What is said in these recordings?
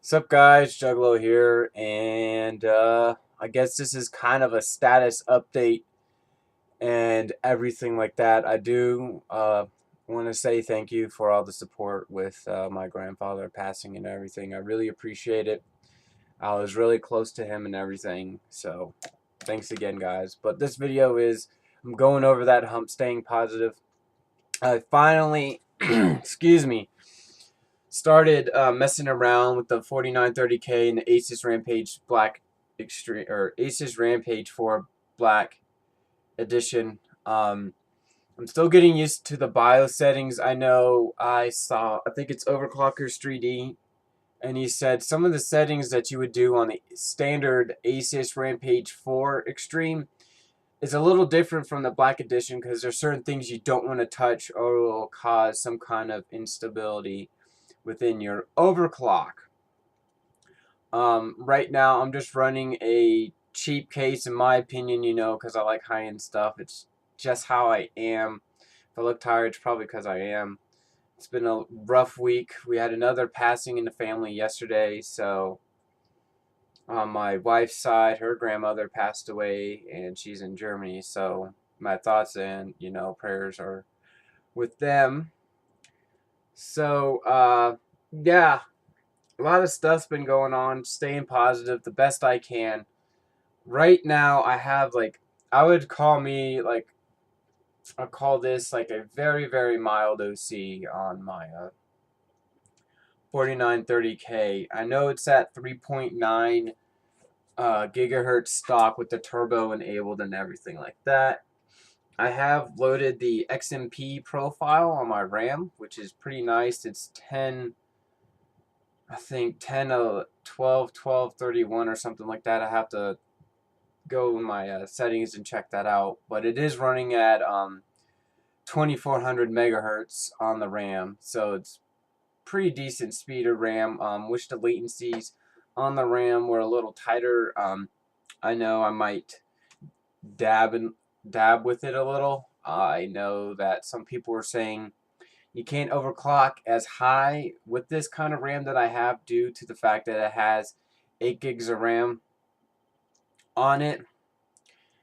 Sup guys, Juggalo here, and I guess this is kind of a status update and everything like that. I do want to say thank you for all the support with my grandfather passing and everything. I really appreciate it. I was really close to him and everything, so thanks again guys. But this video is, I'm going over that hump, staying positive. I finally, excuse me, started messing around with the 4930K and the Asus Rampage Black Extreme, or Asus Rampage 4 Black Edition. I'm still getting used to the BIOS settings. I know I think it's Overclockers 3D, and he said some of the settings that you would do on the standard Asus Rampage 4 Extreme is a little different from the Black Edition because there's certain things you don't want to touch or it will cause some kind of instability within your overclock. Right now I'm just running a cheap case, in my opinion, because I like high-end stuff. It's just how I am. If I look tired, it's probably because I am. It's been a rough week. We had another passing in the family yesterday, so on my wife's side, her grandmother passed away and she's in Germany, so my thoughts and prayers are with them. So yeah, a lot of stuff's been going on, staying positive the best I can. Right now, I have I would call I'll call this like a very, very mild OC on my 4930K. I know it's at 3.9 gigahertz stock with the turbo enabled and everything like that. I have loaded the XMP profile on my RAM, which is pretty nice. It's 10, I think 10, 12, 12, 31 or something like that. I have to go in my settings and check that out. But it is running at 2400 megahertz on the RAM. So it's pretty decent speed of RAM. Wish the latencies on the RAM were a little tighter. I know I might dab with it a little. I know that some people were saying you can't overclock as high with this kind of RAM that I have due to the fact that it has 8 gigs of RAM on it.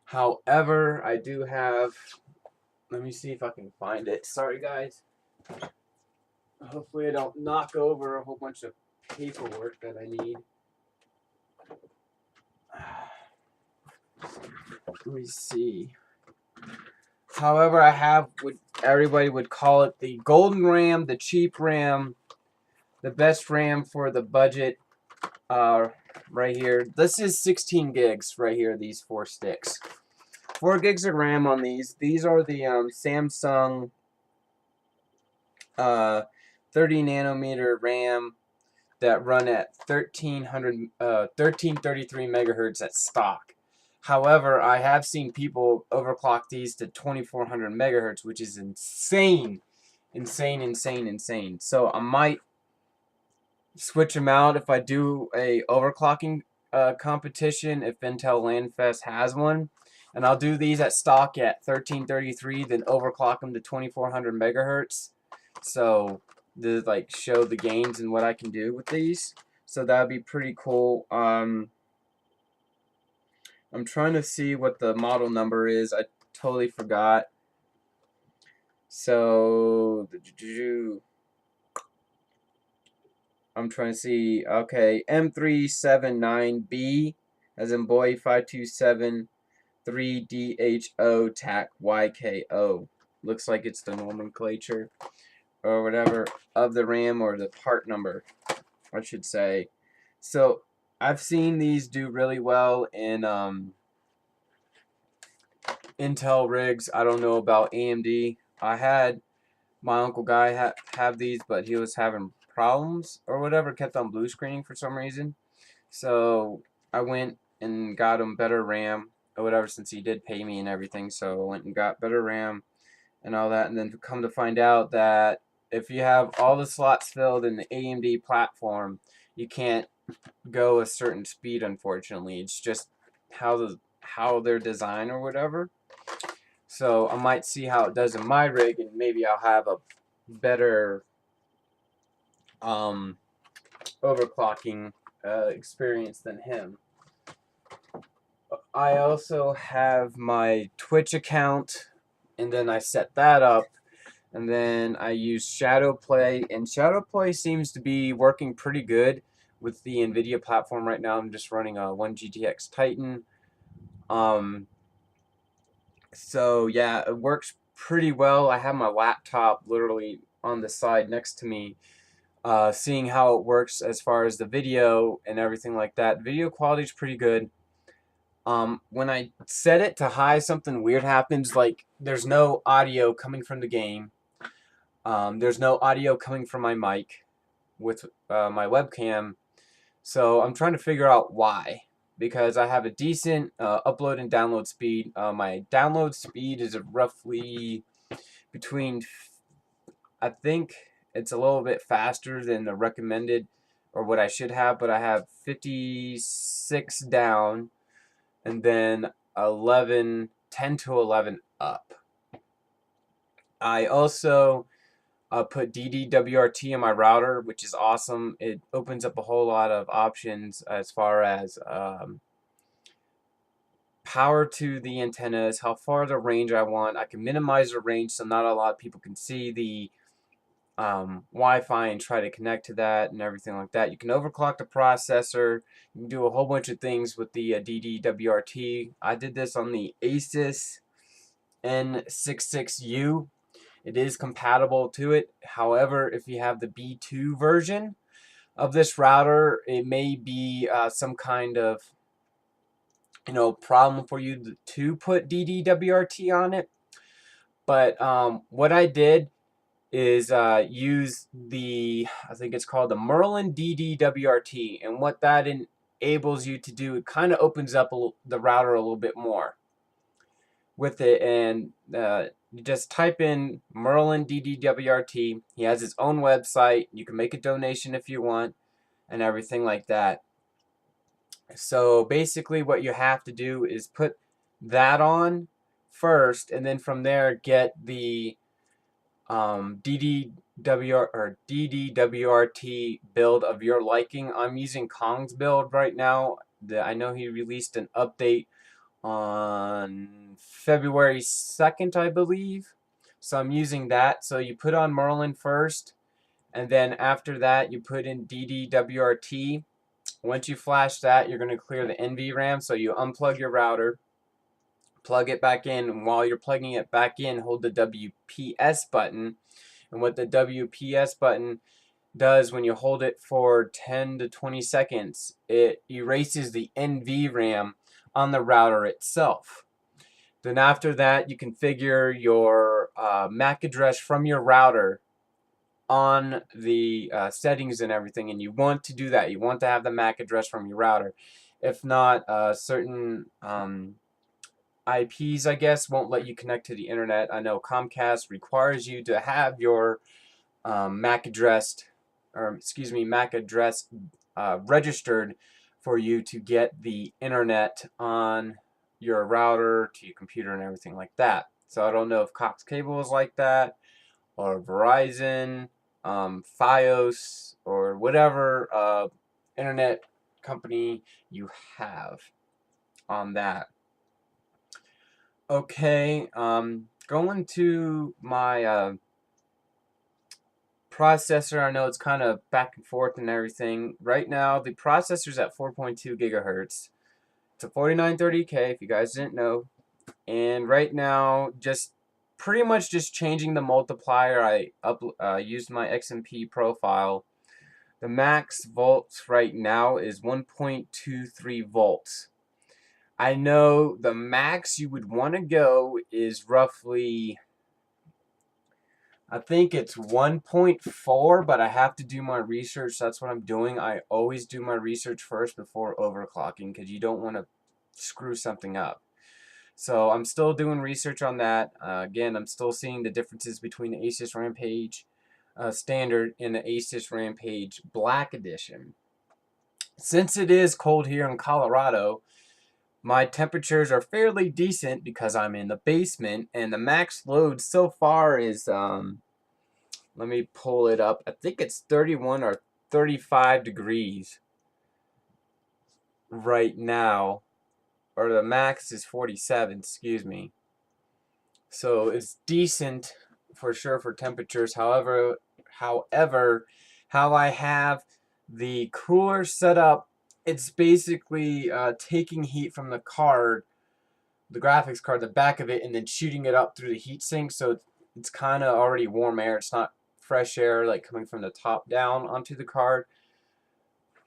However, I do have, let me see if I can find it. Sorry guys. Hopefully I don't knock over a whole bunch of paperwork that I need. Let me see. However, I have what everybody would call it the golden RAM, the cheap RAM, the best RAM for the budget. Right here. This is 16 gigs right here, these 4 sticks. 4 gigs of RAM on these. These are the Samsung 30 nanometer RAM that run at 1333 megahertz at stock. However, I have seen people overclock these to 2400 megahertz, which is insane. Insane. So I might switch them out if I do a overclocking competition, if Intel LandFest has one. And I'll do these at stock at 1333, then overclock them to 2400 megahertz. So to show the gains and what I can do with these. So that'd be pretty cool. I'm trying to see what the model number is. I totally forgot. So I'm trying to see. Okay, M379B as in boy 527 3DHO TAC YKO. Looks like it's the nomenclature or whatever of the RAM, or the part number, I should say. So I've seen these do really well in Intel rigs. I don't know about AMD. I had my uncle guy have these, but he was having problems or whatever, kept on blue screening for some reason. So I went and got him better RAM or whatever, since he did pay me and everything. So I went and got better RAM and all that, and then come to find out that if you have all the slots filled in the AMD platform, you can't go a certain speed, unfortunately. It's just how they're designed or whatever. So I might see how it does in my rig, and maybe I'll have a better overclocking experience than him. I also have my Twitch account, and then I set that up, and then I use Shadowplay, and Shadowplay seems to be working pretty good with the NVIDIA platform right now. I'm just running a 1 GTX Titan. So yeah, it works pretty well. I have my laptop literally on the side next to me, seeing how it works as far as the video and everything like that. Video quality is pretty good. When I set it to high, something weird happens. Like there's no audio coming from the game. There's no audio coming from my mic with my webcam. So I'm trying to figure out why. Because I have a decent upload and download speed. My download speed is roughly between, I think it's a little bit faster than the recommended or what I should have, but I have 56 down and then 10 to 11 up. I also put DDWRT on my router, which is awesome. It opens up a whole lot of options as far as power to the antennas, how far the range I want. I can minimize the range so not a lot of people can see the Wi-Fi and try to connect to that and everything like that. You can overclock the processor. You can do a whole bunch of things with the DDWRT. I did this on the Asus N66U. It is compatible to it. However, if you have the B2 version of this router, it may be some kind of problem for you to put DDWRT on it. But what I did is use I think it's called the Merlin DDWRT, and what that enables you to do, it kind of opens up the router a little bit more with it, and you just type in Merlin DDWRT. He has his own website. You can make a donation if you want and everything like that. So basically what you have to do is put that on first, and then from there get the DDWRT build of your liking. I'm using Kong's build right now. I know he released an update on February 2nd, I believe. So I'm using that. So you put on Merlin first, and then after that you put in DDWRT. Once you flash that, you're going to clear the NVRAM. So you unplug your router, plug it back in, and while you're plugging it back in, hold the WPS button. And what the WPS button does when you hold it for 10 to 20 seconds, it erases the NVRAM on the router itself. Then after that, you configure your MAC address from your router on the settings and everything, and you want to do that. You want to have the MAC address from your router. If not, certain IPs, I guess, won't let you connect to the internet. I know Comcast requires you to have your MAC address, registered for you to get the internet on your router to your computer and everything like that. So I don't know if Cox Cable is like that, or Verizon, Fios, or whatever internet company you have on that. Okay, going to my processor. I know it's kind of back and forth and everything. Right now, the processor's at 4.2 gigahertz. It's a 4930K, if you guys didn't know. And right now, just pretty much just changing the multiplier. I used my XMP profile. The max volts right now is 1.23 volts. I know the max you would want to go is roughly, I think it's 1.4, but I have to do my research. That's what I'm doing. I always do my research first before overclocking, because you don't want to screw something up. So I'm still doing research on that. Again, I'm still seeing the differences between the Asus Rampage Standard and the Asus Rampage Black Edition. Since it is cold here in Colorado, my temperatures are fairly decent because I'm in the basement, and the max load so far is, let me pull it up. I think it's 31 or 35 degrees right now, or the max is 47, excuse me. So it's decent for sure for temperatures. However, how I have the cooler set up, it's basically taking heat from the card, the graphics card, the back of it, and then shooting it up through the heat sink. So it's kind of already warm air. It's not fresh air like coming from the top down onto the card.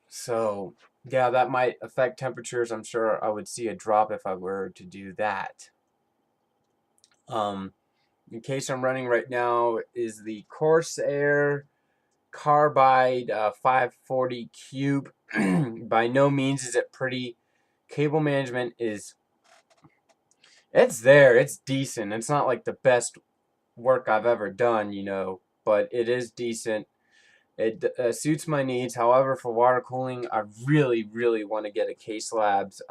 So yeah, that might affect temperatures. I'm sure I would see a drop if I were to do that. In case I'm running right now is the Corsair Carbide 540 Cube. By no means is it pretty. Cable management is, it's there, it's decent. It's not like the best work I've ever done, you know, but it is decent. It suits my needs. However, for water cooling, I really want to get a Case Labs,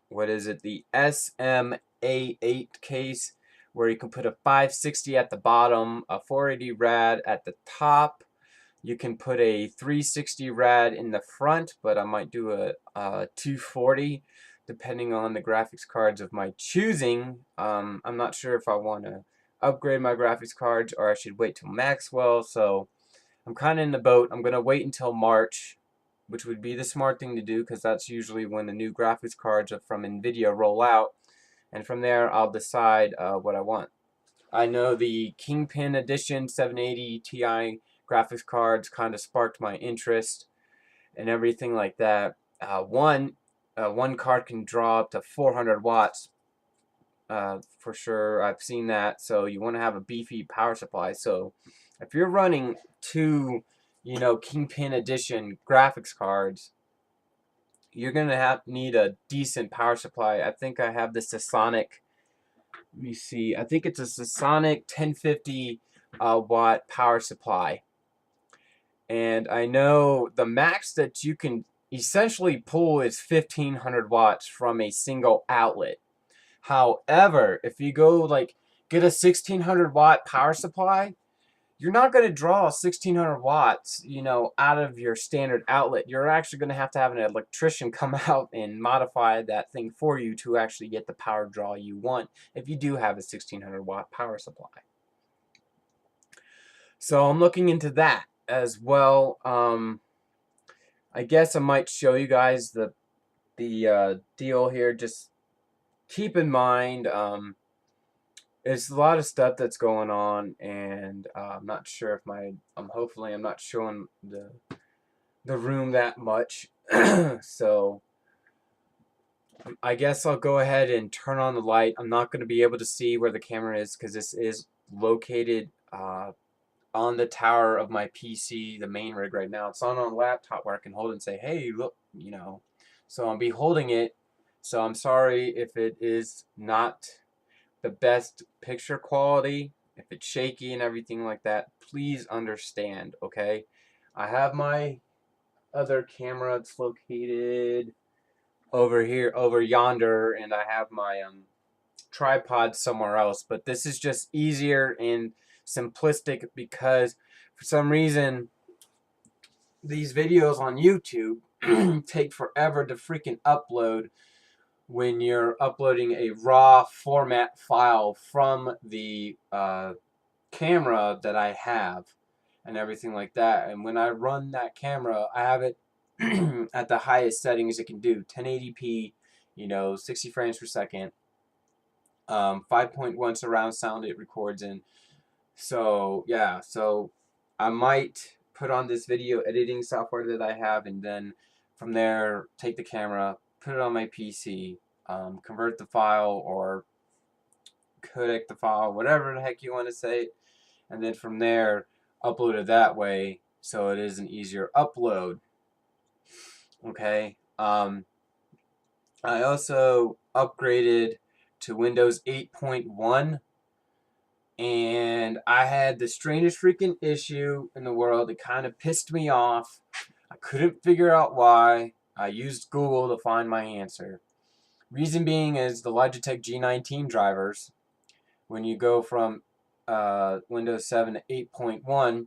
what is it, the SMA8 case, where you can put a 560 at the bottom, a 480 rad at the top. You can put a 360 rad in the front, but I might do a 240 depending on the graphics cards of my choosing. I'm not sure if I want to upgrade my graphics cards or I should wait till Maxwell, so I'm kind of in the boat. I'm going to wait until March, which would be the smart thing to do because that's usually when the new graphics cards from NVIDIA roll out, and from there I'll decide what I want. I know the Kingpin Edition 780 Ti graphics cards kind of sparked my interest and everything like that. One card can draw up to 400 watts for sure. I've seen that. So you want to have a beefy power supply. So if you're running two, you know, Kingpin Edition graphics cards, you're gonna need a decent power supply. I think I have the Sasonic. Let me see. I think it's a Sasonic 1050 watt power supply. And I know the max that you can essentially pull is 1500 watts from a single outlet. However, if you go like get a 1600 watt power supply, you're not going to draw 1600 watts, you know, out of your standard outlet. You're actually going to have an electrician come out and modify that thing for you to actually get the power draw you want if you do have a 1600 watt power supply. So I'm looking into that as well. I guess I might show you guys the deal here. Just keep in mind, there's a lot of stuff that's going on, and I'm not sure if hopefully I'm not showing the room that much. So I guess I'll go ahead and turn on the light. I'm not going to be able to see where the camera is because this is located on the tower of my PC, the main rig right now. It's on a laptop where I can hold it and say, hey, look, you know. So I'll be holding it. So I'm sorry if it is not the best picture quality, if it's shaky and everything like that. Please understand, okay? I have my other camera. It's located over here, over yonder, and I have my tripod somewhere else. But this is just easier and simplistic because for some reason these videos on YouTube take forever to freaking upload when you're uploading a raw format file from the camera that I have and everything like that. And when I run that camera, I have it at the highest settings it can do, 1080p, you know, 60 frames per second, 5.1 surround sound it records in. So yeah, so I might put on this video editing software that I have, and then from there take the camera, put it on my PC, convert the file or codec the file, whatever the heck you want to say, and then from there upload it that way so it is an easier upload. Okay. I also upgraded to Windows 8.1, and I had the strangest freaking issue in the world. It kind of pissed me off. I couldn't figure out why. I used Google to find my answer. Reason being is the Logitech G19 drivers, when you go from Windows 7 to 8.1,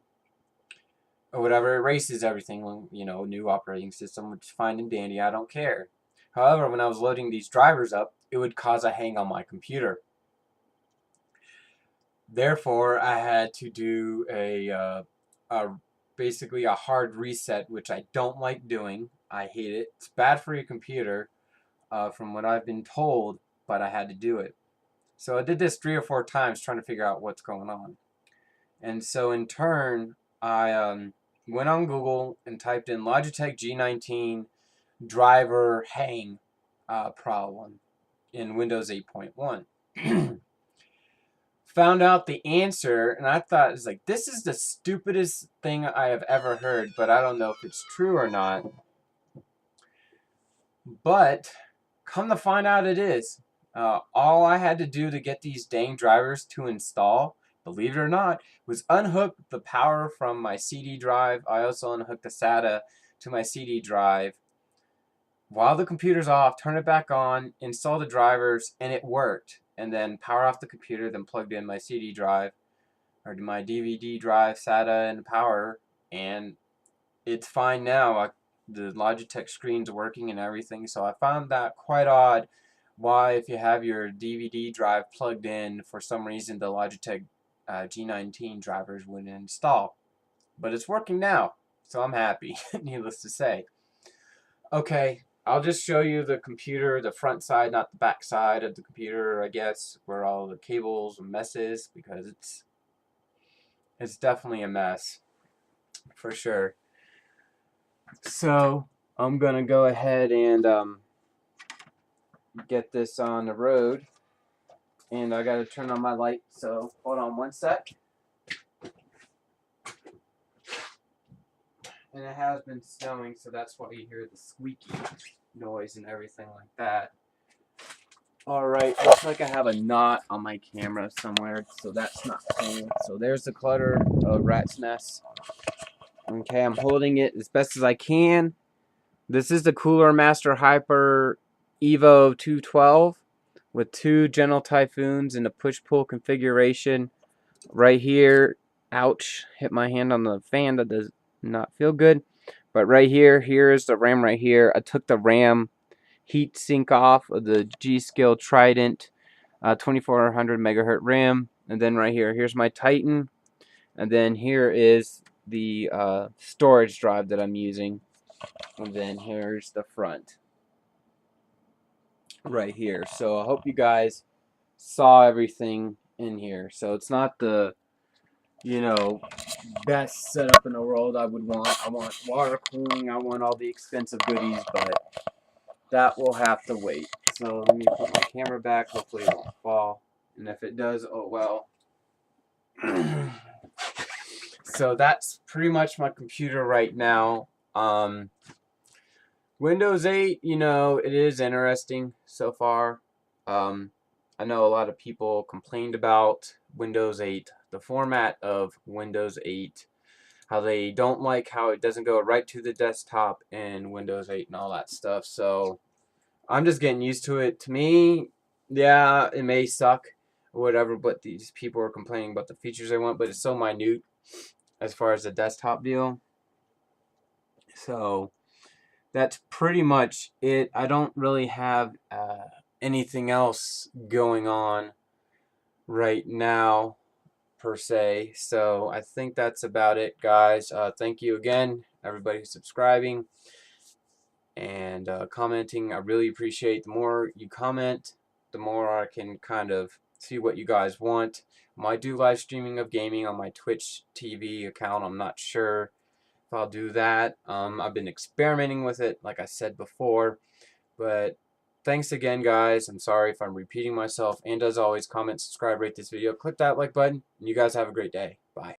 or whatever, erases everything when, you know, new operating system, which is fine and dandy, I don't care. However, when I was loading these drivers up, it would cause a hang on my computer. Therefore, I had to do a basically a hard reset, which I don't like doing. I hate it. It's bad for your computer, from what I've been told, but I had to do it. So I did this 3 or 4 times trying to figure out what's going on. And so in turn, I went on Google and typed in Logitech G19 driver hang problem in Windows 8.1. Found out the answer, and I thought, it's like, this is the stupidest thing I have ever heard, but I don't know if it's true or not. But come to find out, it is. All I had to do to get these dang drivers to install, believe it or not, was unhook the power from my CD drive. I also unhooked the SATA to my CD drive while the computer's off, turn it back on, install the drivers, and it worked. And then power off the computer, then plugged in my CD drive, or my DVD drive, SATA, and power, and it's fine now. The Logitech screen's working and everything, so I found that quite odd. Why, if you have your DVD drive plugged in, for some reason the Logitech G19 drivers wouldn't install. But it's working now, so I'm happy, needless to say. Okay, I'll just show you the computer, the front side, not the back side of the computer, I guess, where all the cables and messes, because it's definitely a mess, for sure. So I'm gonna go ahead and get this on the road, and I gotta turn on my light, so hold on one sec. And it has been snowing, so that's why you hear the squeaky noise and everything like that. Alright, looks like I have a knot on my camera somewhere, so that's not cool. So there's the clutter of rat's nest. Okay, I'm holding it as best as I can. This is the Cooler Master Hyper Evo 212 with 2 Gentle Typhoons in a push-pull configuration. Right here, ouch, hit my hand on the fan. That does not feel good. But right here, here is the RAM right here. I took the RAM heat sink off of the G-Skill Trident 2400 megahertz RAM. And then right here, here's my Titan. And then here is the storage drive that I'm using. And then here's the front right here. So I hope you guys saw everything in here. So it's not the, you know, best setup in the world I would want. I want water cooling, I want all the expensive goodies, but that will have to wait. So let me put my camera back, hopefully it won't fall. And if it does, oh well. So that's pretty much my computer right now. Windows 8, you know, it is interesting so far. I know a lot of people complained about Windows 8, the format of Windows 8, how they don't like how it doesn't go right to the desktop in Windows 8 and all that stuff. So I'm just getting used to it. To me, yeah, it may suck or whatever, but these people are complaining about the features they want, but it's so minute as far as the desktop deal. So that's pretty much it. I don't really have anything else going on right now per se. So I think that's about it, guys. Thank you again, everybody who's subscribing and commenting. I really appreciate. The more you comment, the more I can kind of see what you guys want. I might do live streaming of gaming on my Twitch TV account. I'm not sure if I'll do that. I've been experimenting with it, like I said before. But thanks again, guys. I'm sorry if I'm repeating myself. And as always, comment, subscribe, rate this video, click that like button, and you guys have a great day. Bye.